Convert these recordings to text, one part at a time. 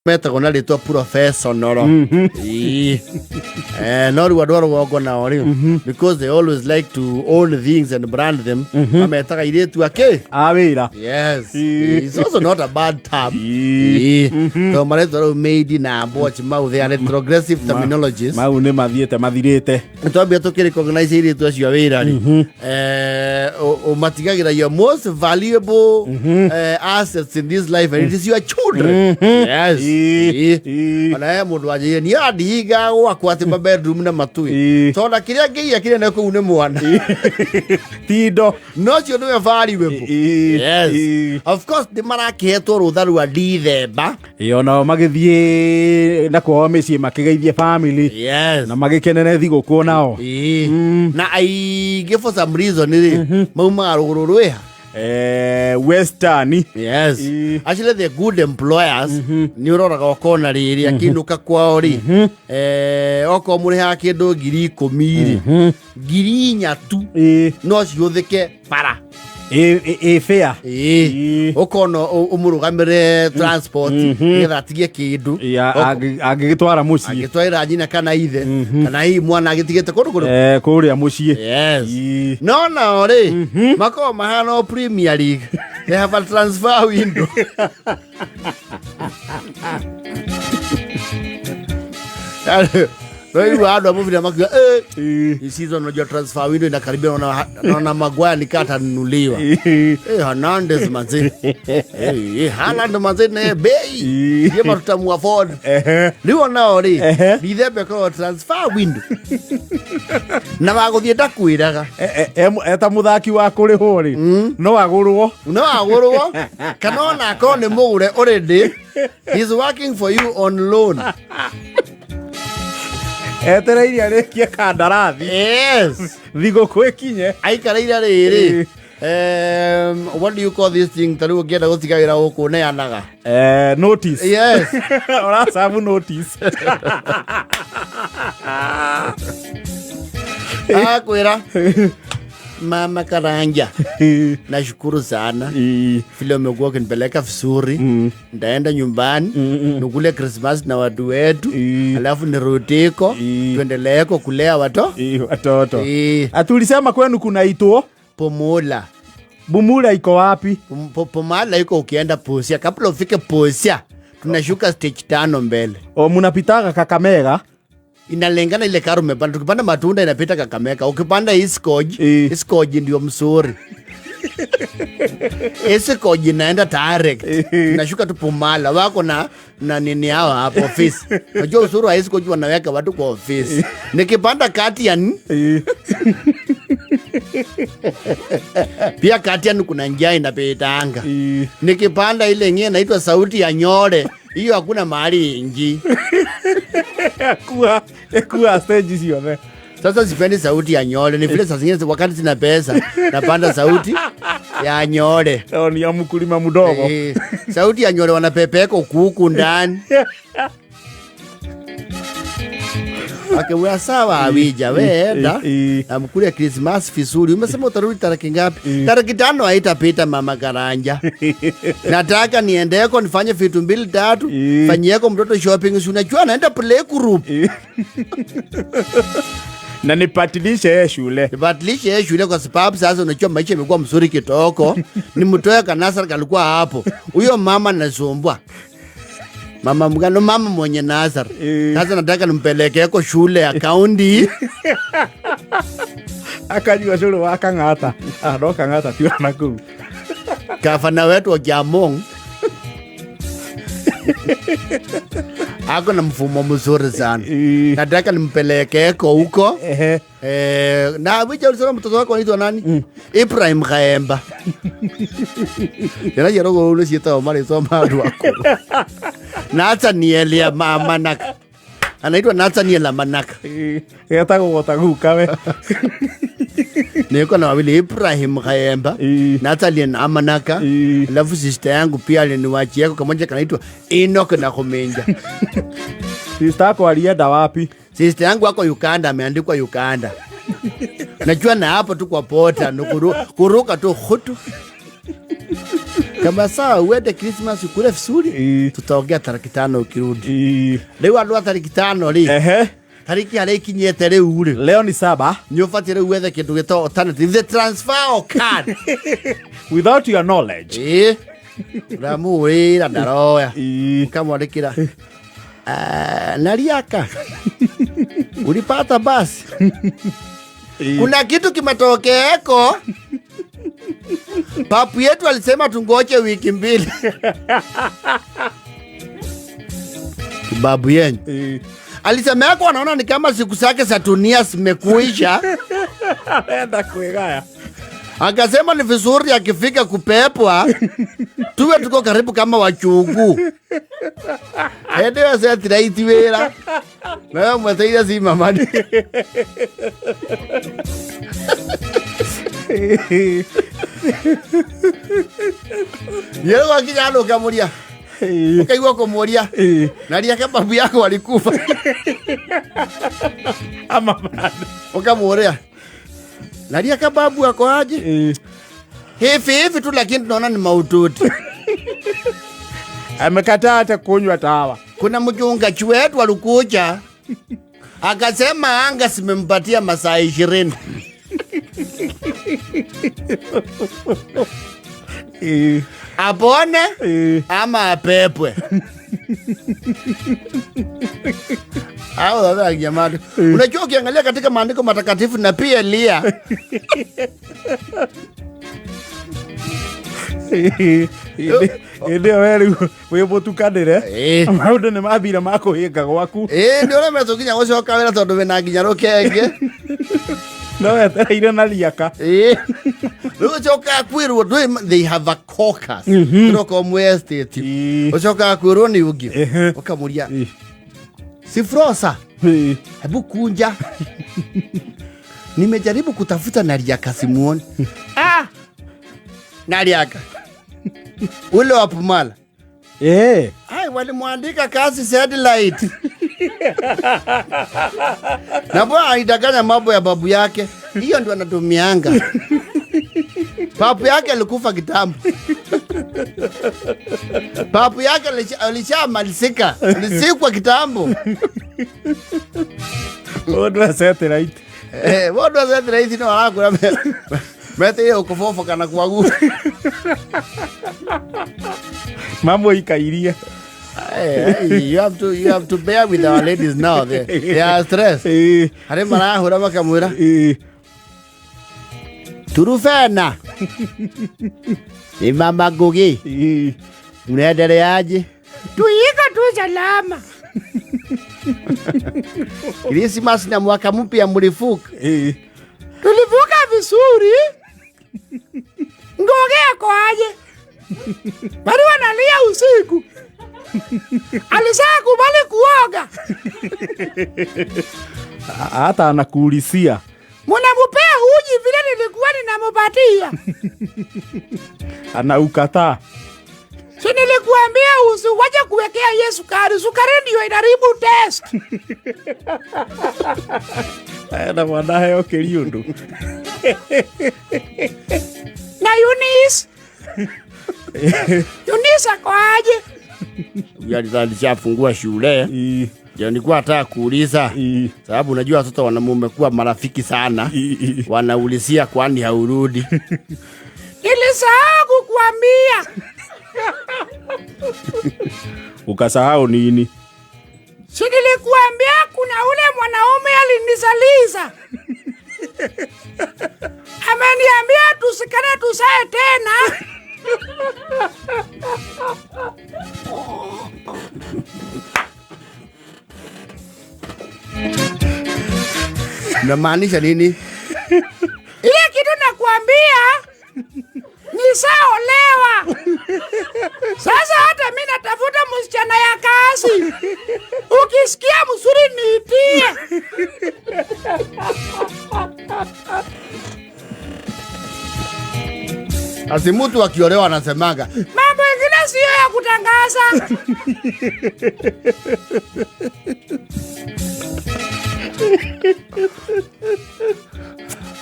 meta gona litwa professor noro nori wadoro wako na ori because they always like to own things and brand them ametaka ile tu ake awira yes it's also not a bad term so mareto made na watch mau they are progressive terminologies mau ne mathiete mathirite twambia tukiri recognize ile tu acio awira ri o matigagira your most valuable assets in this life and it is your children yes ana mundu aje ni adiga wakwa ati bedroom na matui tonda kiria ngia kiria na ku ne mwana tindo no cio no valuable yes of course the marakehetwo rutharu adithemba yona magithie na kwa meci makigeithie family yes na magikenene thiguku nao na ai for some reason ri mauma ruguru rweha Western yes actually the good employers ni uroraga okona riri akinuka kwao ri oko muri ha kindu 10,000 ngiri tu no ciuthike para fair okono umurugamire transport ngetha tigie kindu agigitwara mucii agitwara nyina kana ithe kana hii mwana agitigite kundu kuria mucii yes no no ri mako mahano Premier League they have a transfer window Wewe wado hapo vile makia hii season unajua transfer window inakaribia na Maguire nikata nunuliwa Hernandez manzi Haaland manzi na bei yema tutamu afford liwo nao ri bithembe kwa transfer window na waguthie ndakwiraga eta muthaki wa kuri hori no agurwo kana akone mugure already he's working for you on loan etereire arekia kandarathi yes thiguku ikinye aikareire riri what do you call this thing taru ukienda gutiga wira guku ne anaga notice yes ora sabu notice kwira Mama Karanja nashukuru sana vile umekuwa ukinipeleka vizuri ndaenda nyumbani nukule Christmas na watu wetu alafu nirudiko tuendeleeko kulea watoto atulisema kwenu kunaitwa Pomula. Bumula iko wapi? Pomala iko ukienda Busia kabla ufike Busia tunashuka stage 5 mbele munapitaga Kakamega inalengana ile karo umepanda tukipanda matunda inapita Kakamega ukipanda Iskoji ndio mzuri Iskoji inaenda direct nashuka tu Pomala wako na nini hao hapo office unajua usuru wa Iskoji wanaweka watu kwa office nikipanda Katian pia Katian kuna njia inapitanga nikipanda ile nyingine inaitwa Sauti ya Nyore hiyo hakuna mahali ingi kuwa stage hiyo sasa sipendi Sauti ya Nyore ni vile sasa zingine wakati sina pesa napanda Sauti ya Nyore ni ya mkulima mdogo Sauti ya Nyore wanapepeka kuku ndani Wewe sawa awija weenda amkulia Christmas vizuri umesema utarudi tarehe ngapi tarehe 5 haitapita Mama Karanja nataka niendeko nifanye vitu 2-3 fanyieko mtoto shopping unajua naenda play group na nipatilishe shule kwa sababu sasa unajua maisha yamekuwa mzuri kitoko ni mtoe kanasa kalikuwa hapo huyo mama nasumbua mama mgano mama mwenye Nazar sasa nataka nimpelekeko shule ya county akajua shule wa Kang'ata ndo Kang'ata pia naku gavana wetu wa Jamong ako na mfumo mzuri sana nataka nimpelekeko huko na wija ulisema mtoto wako anaitwa nani Ibrahim Khaemba yana yerogo ule sieta omari soma wako Nathaniel ya Manaka anaitwa Nathaniel Manaka yata guka we niko na wawili Ibrahim Khaemba Nathaniel Manaka alafu sister yangu pia aliniwachia kamoja kanaitwa Enoch na Komenja sister yako alienda wapi sister yangu wako Uganda ameandikwa Uganda najua na hapo tu kwa pota kuruka tu khutu Kama sawa uende Christmas ukule vizuri, tutaongea tariki 5 ukirudi. Leo andũ tariki 5 ri. Tariki ya leki nyete leo ri. Leo ni 7. Nyofatire uwethe kindu gito alternative the transfer card. Without your knowledge. Ramuira ndaroya. Ukamwandikira. Nariaka. Ulipata basi. Kuna kitu kimetokeeko. Papu yetu alisema tungoje wiki 2. Babu yenyu. Alisema yako anaona ni kama siku zake za dunia zimekuisha. Enda kuegaya. Akasema ni vizuri akifika kupepwa tuwe tuko karibu kama wachugu. Ndio sasa tiraiti wera. Na mwateira si mamani. Yeye wakija ukamuria. Ukaigwa kumuria. Nariaka babu yako walikufa. Ama bado. Ukamuria. Nariaka babu yako aje? Hivi tu lakini tunaona ni maututi. Amekataa hata kunywa dawa. Kuna mchungaji wetu alikuja. Akasema anga simempatia masaa 20. Apone ama apepwe. Hao jamani. Unajua ukiangalia katika maandiko matakatifu na pia Elia. Ndio wewe botukadire. Maundu ni mabira mako hinga gwaku. Ndio na metukinya gucoka wera tondu wina nginya rukenge. No etereire na riaka. Ucoka kwirwo they have a caucus. Ndoko mu estate. Ucoka kwirwo ni ungi. Ukamuria. Si frosa. Hebu kunja. Nimejaribu kutafuta Nariaka simuoni. Nariaka. Ule wa Pumala. Walimwandika kazi satellite. Na bwana alidanganya mambo ya babu yake. Hiyo ndio anatumianga. Babu yake alikufa kitambo. Babu yake alishamalizika. Alisikwa kitambo. Wodwa satellite. Wodwa satellite no alakura. Mete hiyo kufofo kana kuagu. Mambo ikairia. You have to bear with our ladies now. They are stressed. Hare mara hura makamwira. Turufena. Ni mama Gogi. Unaendeleaje? Tuika tu salama. Christmas na mwaka mpya mlifuka. Tulivuka vizuri. Ngoge yako aje? Bado analia usiku. Alisema kubali kuoga. Hata anakuulisia. Mnamupea uji vile nilikuwa ninampatia. Anaukataa. Si nilikuambia usiwaje kuwekea Yesu sukari. Sukari ndio inaribu test. Na mwanae okeliundu. Na Eunice. Eunice ako aje? Alishafungua shule. Ndio nilikuwa nataka kuuliza. Sababu unajua watoto wamekuwa marafiki sana. Wanaulizia kwani haurudi. Nilisahau kukuambia. Ukasahau nini? Si nilikuambia kuna ule mwanaume alinisaliza. Ameniambia tusikane tusae tena. Unamaanisha nini? Ile kitu nakuambia nisaolewa. Sasa hata mimi natafuta msichana ya kazi. Ukisikia mzuri niitie. Asimutu akiolewa anasemaga mambo ingine sio ya kutangaza.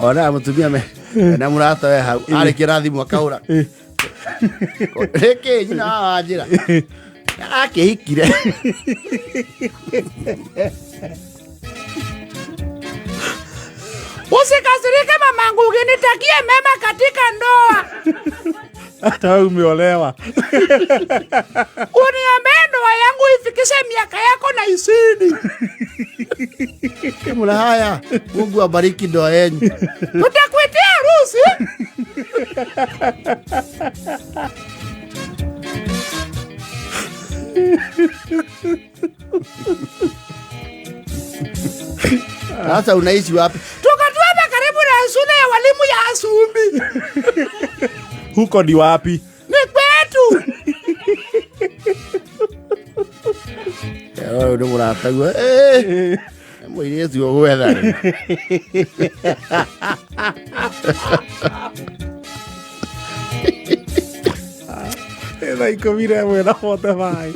Ona mutumia me na murata we hau ari kirathi mwakaura Reke nyina wa njira akihikire Usikasirike mamangu, ukinitakie mema katika ndoa. Hata wewe umeolewa. Uniombee ndoa yangu ifikishe miaka yako na 20. mula haya. Mungu abariki ndoa yenu. Tutakuitia harusi. Sasa unaishi wapi? Tukatuama karibu na shule ya walimu ya Asumbi. Huko ni wapi? Ni kwetu. Wewe ndio unatagwa. Mwezi wa weather. Ela ikomire mwena hote vai.